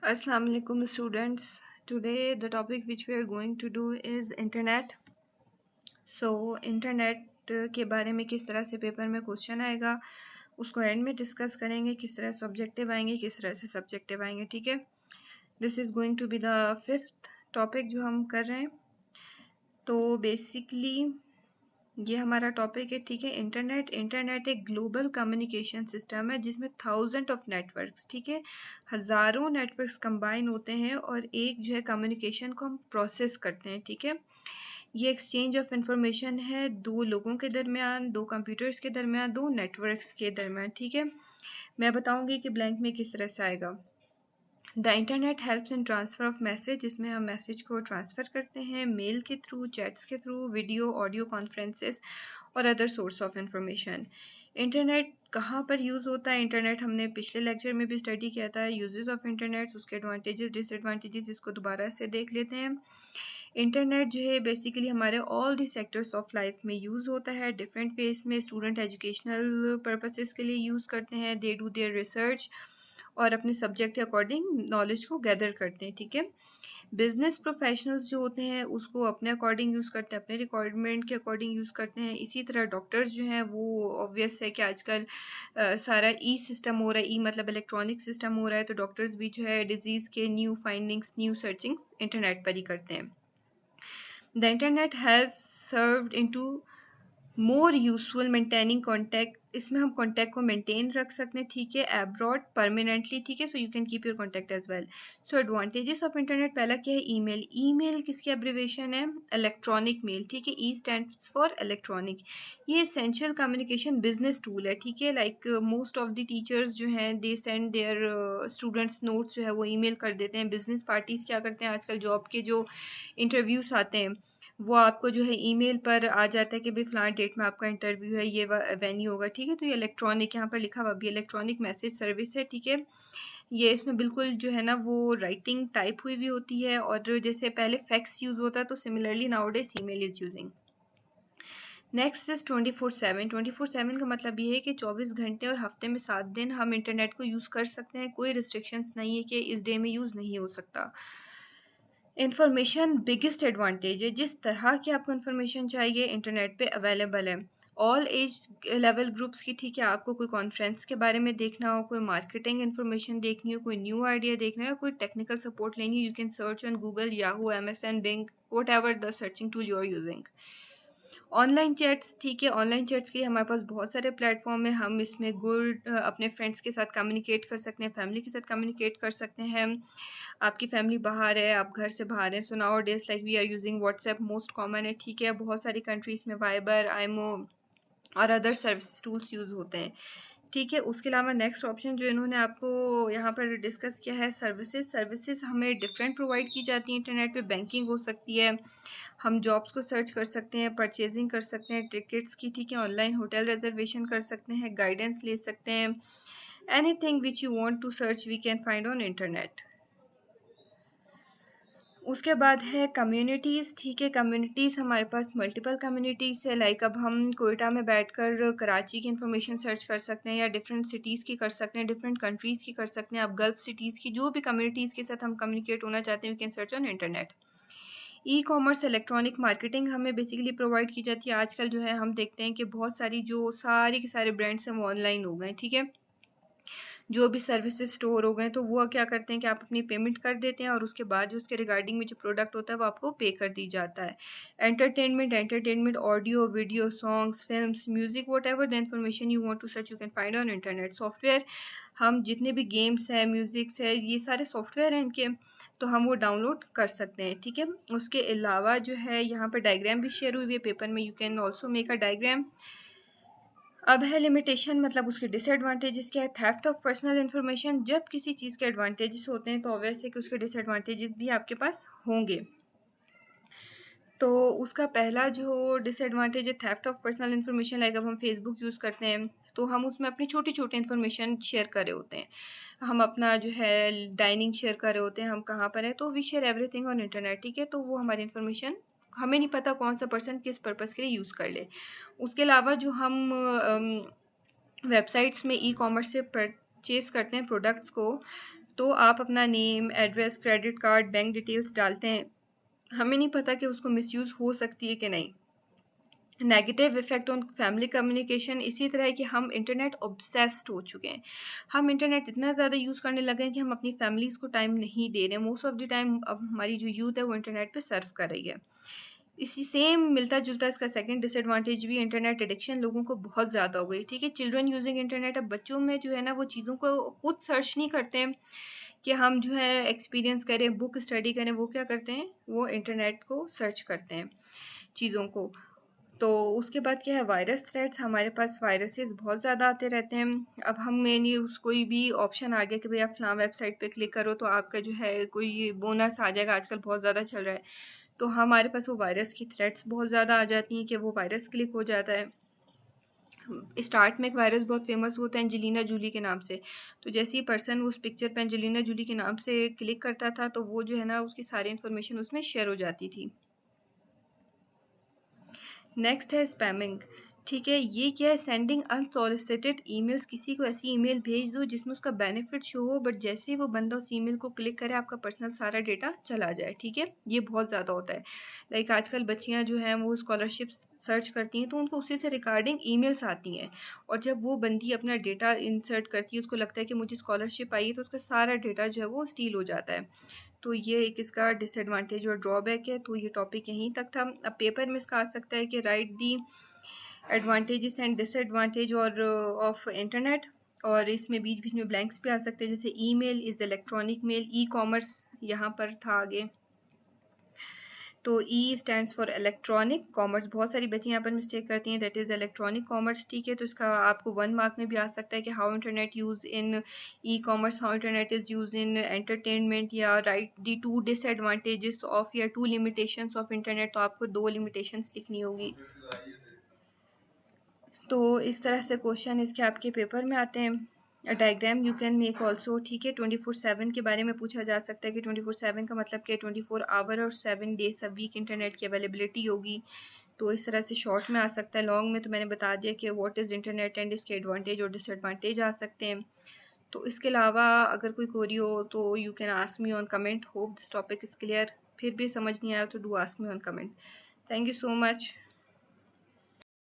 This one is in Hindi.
Assalamu alaikum students. Today the topic which we are going to do is internet. So internet के बारे में किस तरह से पेपर में क्वेश्चन आएगा उसको एंड में डिस्कस करेंगे, किस तरह से ऑब्जेक्टिव आएंगे, किस तरह से सब्जेक्टिव आएंगे। ठीक है, this is going to be the 5th topic जो हम कर रहे हैं। तो बेसिकली ये हमारा टॉपिक है। ठीक है, इंटरनेट एक ग्लोबल कम्युनिकेशन सिस्टम है जिसमें थाउजेंड ऑफ नेटवर्क्स, ठीक है, हजारों नेटवर्क्स कंबाइन होते हैं और एक जो है कम्युनिकेशन को हम प्रोसेस करते हैं। ठीक है, ये एक्सचेंज ऑफ इंफॉर्मेशन है दो लोगों के दरमियान, दो कंप्यूटर्स के दरमियान, दो नेटवर्क्स के दरमियान। ठीक है, मैं बताऊंगी कि ब्लैंक में किस तरह से आएगा। The internet helps in transfer of message, जिसमें हम मैसेज को ट्रांसफ़र करते हैं मेल के थ्रू, चैट्स के थ्रू, वीडियो ऑडियो कॉन्फ्रेंसेस और other source of information. Internet कहाँ पर यूज़ होता है? इंटरनेट हमने पिछले लेक्चर में भी स्टडी किया था, यूजेस ऑफ इंटरनेट, उसके एडवांटेजेस डिसएडवांटेजेस, इसको दोबारा से देख लेते हैं। इंटरनेट जो है बेसिकली हमारे all the sectors of life में यूज़ होता है डिफरेंट वेज में। स्टूडेंट एजुकेशनल पर्पसेस के लिए यूज़ करते हैं, दे डू देयर रिसर्च और अपने सब्जेक्ट के अकॉर्डिंग नॉलेज को गैदर करते हैं। ठीक है, बिजनेस प्रोफेशनल्स जो होते हैं उसको अपने अकॉर्डिंग यूज़ करते हैं, अपने रिक्वायरमेंट के अकॉर्डिंग यूज़ करते हैं। इसी तरह डॉक्टर्स जो हैं वो ऑब्वियस है कि आजकल सारा ई सिस्टम हो रहा है, ई मतलब इलेक्ट्रॉनिक सिस्टम हो रहा है, तो डॉक्टर्स भी जो है डिजीज़ के न्यू फाइंडिंग्स, न्यू सर्चिंग्स इंटरनेट पर ही करते हैं। The internet has served into more useful maintaining contact, इसमें हम कॉन्टैक्ट को मेंटेन रख सकते हैं। ठीक है, एब्रॉड परमानेंटली। ठीक है, so you can keep your contact as well. So advantages of internet, पहला क्या है? ईमेल। ईमेल किसकी एब्रिवेशन है? Electronic mail. ठीक है, ई स्टैंड्स फॉर इलेक्ट्रॉनिक। ये एसेंशियल कम्युनिकेशन बिजनेस टूल है। ठीक है, like most of the teachers जो हैं they send their students notes जो है वो ईमेल कर देते हैं। बिजनेस पार्टीज क्या करते हैं, आजकल जॉब के जो इंटरव्यूज आते हैं वो आपको जो है ईमेल पर आ जाता है कि भाई फलां डेट में आपका इंटरव्यू है, ये वेन्यू होगा। ठीक है, तो ये इलेक्ट्रॉनिक यहाँ पर लिखा हुआ भी इलेक्ट्रॉनिक मैसेज सर्विस है। ठीक है, ये इसमें बिल्कुल जो है ना वो राइटिंग टाइप हुई भी होती है, और जैसे पहले फैक्स यूज होता है तो similarly nowadays email is using. Next is 24/7। 24/7 का मतलब ये है कि 24 घंटे और हफ्ते में 7 दिन हम इंटरनेट को यूज़ कर सकते हैं। कोई रिस्ट्रिक्शंस नहीं है कि इस डे में यूज़ नहीं हो सकता। इंफॉर्मेशन बिगेस्ट एडवांटेज है, जिस तरह की आपको इंफॉर्मेशन चाहिए इंटरनेट पे अवेलेबल है। ऑल एज लेवल ग्रुप्स की। ठीक है, आपको कोई कॉन्फ्रेंस के बारे में देखना हो, कोई मार्केटिंग इन्फॉर्मेशन देखनी हो, कोई न्यू आइडिया देखना हो, कोई टेक्निकल सपोर्ट लेनी हो, you can search on Google, Yahoo, MSN, Bing, whatever the searching tool you are using. Online chats. ठीक है, ऑनलाइन चैट्स के लिए हमारे पास बहुत सारे प्लेटफॉर्म है। हम इसमें गुड अपने फ्रेंड्स के साथ कम्युनिकेट कर सकते हैं, फैमिली के साथ कम्युनिकेट कर सकते हैं। आपकी फैमिली बाहर है, आप घर से बाहर हैं, so nowadays like we are using WhatsApp, most common है। ठीक है, बहुत सारी कंट्रीज में वाइबर, आईमो और अदर सर्विस टूल्स यूज होते हैं। ठीक है, उसके अलावा नेक्स्ट ऑप्शन जो इन्होंने आपको यहाँ पर डिस्कस किया है, सर्विसेज। सर्विसेज हमें डिफरेंट प्रोवाइड की जाती है इंटरनेट पे। बैंकिंग हो सकती है, हम जॉब्स को सर्च कर सकते हैं, परचेजिंग कर सकते हैं टिकट्स की। ठीक है, ऑनलाइन होटल रिजर्वेशन कर सकते हैं, गाइडेंस ले सकते हैं। Anything which you want to search we can find on internet. उसके बाद है कम्युनिटीज़। ठीक है, कम्युनिटीज़ हमारे पास मल्टीपल कम्युनिटीज़ है। लाइक अब हम कोयटा में बैठकर कराची की इंफॉर्मेशन सर्च कर सकते हैं, या डिफरेंट सिटीज़ की कर सकते हैं, डिफरेंट कंट्रीज़ की कर सकते हैं। अब गल्फ सिटीज़ की जो भी कम्युनिटीज़ के साथ हम कम्युनिकेट होना चाहते हैं, we can search on internet. E commerce, electronic marketing हमें बेसिकली प्रोवाइड की जाती है। आजकल जो है हम देखते हैं कि बहुत सारी जो सारे के सारे ब्रांड्स हैं वो ऑनलाइन हो गए। ठीक है, जो भी सर्विसेज स्टोर हो गए, तो वो क्या करते हैं कि आप अपनी पेमेंट कर देते हैं और उसके बाद जो उसके रिगार्डिंग में जो प्रोडक्ट होता है वो आपको पे कर दी जाता है। Entertainment, audio, video, songs, films, music, whatever the information you want to search you can find on internet. Software, हम जितने भी गेम्स हैं, म्यूजिक्स है, ये सारे सॉफ्टवेयर हैं इनके, तो हम वो डाउनलोड कर सकते हैं। ठीक है, उसके अलावा जो है यहाँ पर डायग्राम भी शेयर हुई है पेपर में, you can also make a diagram. अब है लिमिटेशन, मतलब उसके डिसएडवांटेजेस क्या है। थेफ्ट ऑफ पर्सनल इन्फॉर्मेशन, जब किसी चीज़ के एडवांटेजेस होते हैं तो ऑब्वियस है कि उसके डिसएडवांटेजेस भी आपके पास होंगे। तो उसका पहला जो डिसएडवांटेज है theft of personal information. Like अब हम फेसबुक यूज़ करते हैं तो हम उसमें अपनी छोटी छोटी इन्फॉर्मेशन शेयर कर रहे होते हैं। हम अपना जो है डाइनिंग शेयर कर रहे होते हैं, हम कहाँ पर हैं, तो we share everything on internet. ठीक है, तो वो हमारी इन्फॉर्मेशन हमें नहीं पता कौन सा पर्सन किस पर्पज़ के लिए यूज़ कर ले। उसके अलावा जो हम वेबसाइट्स में ई कॉमर्स से परचेज करते हैं प्रोडक्ट्स को, तो आप अपना name, address, credit card, bank details डालते हैं, हमें नहीं पता कि उसको मिसयूज़ हो सकती है कि नहीं। Negative effect on family communication इसी तरह है कि हम इंटरनेट ऑब्सेस्ड हो चुके हैं। हम इंटरनेट इतना ज़्यादा यूज़ करने लगे हैं कि हम अपनी फैमिलीज़ को टाइम नहीं दे रहे। मोस्ट ऑफ द टाइम अब हमारी जो यूथ है वो इंटरनेट पे सर्व कर रही है। इसी सेम मिलता जुलता इसका सेकंड डिसएडवांटेज भी इंटरनेट एडिक्शन लोगों को बहुत ज़्यादा हो गई। ठीक है, चिल्ड्रन यूजिंग इंटरनेट, अब बच्चों में जो है ना वो चीज़ों को खुद सर्च नहीं करते हैं कि हम जो है एक्सपीरियंस करें, बुक स्टडी करें। वो क्या करते हैं, वो इंटरनेट को सर्च करते हैं चीज़ों को। तो उसके बाद क्या है, वायरस थ्रेट्स, हमारे पास वायरसेस बहुत ज़्यादा आते रहते हैं। अब हम मेनली कोई भी ऑप्शन आ गया कि भाई आप फलां वेबसाइट पे क्लिक करो तो आपका जो है कोई बोनस आ जाएगा, आजकल बहुत ज़्यादा चल रहा है। तो हमारे पास वो वायरस की थ्रेट्स बहुत ज़्यादा आ जाती हैं कि वो वायरस क्लिक हो जाता है। स्टार्ट में एक वायरस बहुत फेमस होता है एंजेलिना जूली के नाम से। तो जैसे ही पर्सन उस पिक्चर पे एंजेलिना जूली के नाम से क्लिक करता था तो वो जो है ना उसकी सारी इन्फॉर्मेशन उसमें शेयर हो जाती थी। नेक्स्ट है स्पैमिंग। ठीक है, ये क्या है, सेंडिंग अनसॉलिसिटेड ईमेल्स। किसी को ऐसी ईमेल भेज दो जिसमें उसका बेनिफिट शो हो, बट जैसे ही वो बंदा उस ईमेल को क्लिक करे आपका पर्सनल सारा डेटा चला जाए। ठीक है, ये बहुत ज़्यादा होता है। लाइक आजकल बच्चियां जो हैं वो स्कॉलरशिप सर्च करती हैं तो उनको उसी से रिगार्डिंग ईमेल्स आती हैं, और जब वो बंदी अपना डेटा इंसर्ट करती है, उसको लगता है कि मुझे स्कॉलरशिप आई है, तो उसका सारा डेटा जो है वो स्टील हो जाता है। तो ये एक इसका डिसएडवांटेज और ड्रॉबैक है। तो ये टॉपिक यहीं तक था। अब पेपर में इसका आ सकता है कि right the advantages and disadvantage और ऑफ इंटरनेट, और इसमें बीच बीच में ब्लैंक्स भी आ सकते हैं, जैसे email is electronic mail, E commerce यहाँ पर था आगे। तो E stands for electronic commerce, बहुत सारी बच्चियां यहाँ पर मिस्टेक करती हैं, दैट इज इलेक्ट्रॉनिक कॉमर्स। ठीक है, तो इसका आपको 1 मार्क में भी आ सकता है कि how internet use in e commerce, how internet is use in entertainment, या राइट दी 2 डिसएडवांटेजेस ऑफ या 2 लिमिटेशंस ऑफ इंटरनेट। तो आपको 2 लिमिटेशंस लिखनी होगी। तो इस तरह से क्वेश्चन इसके आपके पेपर में आते हैं। Diagram you can make also. ठीक है, 24/7 के बारे में पूछा जा सकता है कि 24/7 का मतलब क्या, 24 आवर और 7 डेज अ वीक इंटरनेट की अवेलेबिलिटी होगी। तो इस तरह से शॉर्ट में आ सकता है। लॉन्ग में तो मैंने बता दिया कि व्हाट इज़ इंटरनेट एंड इसके एडवांटेज और डिसएडवांटेज आ सकते हैं। तो इसके अलावा अगर कोई क्वेरी हो तो you can ask me on comment. Hope this topic is clear. फिर भी समझ नहीं आया तो do ask me on comment. Thank you so much.